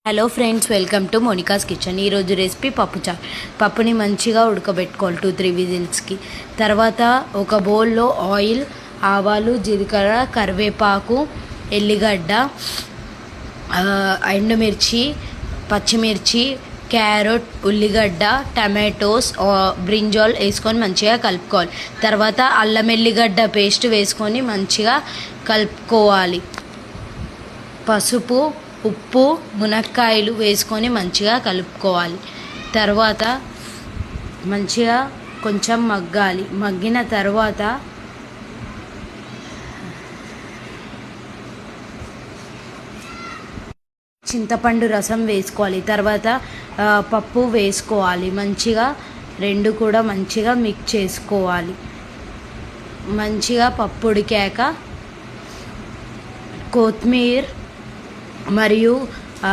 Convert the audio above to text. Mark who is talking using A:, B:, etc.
A: Hello friends, welcome to Monica's kitchen. ఈరోజు recipe పప్పుచారు. పప్పుని మంచిగా ఉడకబెట్టుకోవాలి 2-3 విజిల్స్కి. తర్వాత ఒక బౌల్లో ఆయిల్, ఆవాలు, జీలకర్ర, కరివేపాకు, ఎల్లిగడ్డ, ఎండుమిర్చి, పచ్చిమిర్చి, క్యారెట్, ఉల్లిగడ్డ, టమాటోస్, బ్రింజాల్ వేసుకొని మంచిగా కలుపుకోవాలి. తర్వాత అల్లం ఎల్లిగడ్డ పేస్ట్ వేసుకొని మంచిగా కలుపుకోవాలి. పసుపు, ఉప్పు, మునక్కాయలు వేసుకొని మంచిగా కలుపుకోవాలి. తర్వాత మంచిగా కొంచెం మగ్గాలి. మగ్గిన తర్వాత చింతపండు రసం వేసుకోవాలి. తర్వాత పప్పు వేసుకోవాలి. మంచిగా రెండు కూడా మంచిగా మిక్స్ చేసుకోవాలి. మంచిగా పప్పు ఉడికాక కొత్తిమీర మరియు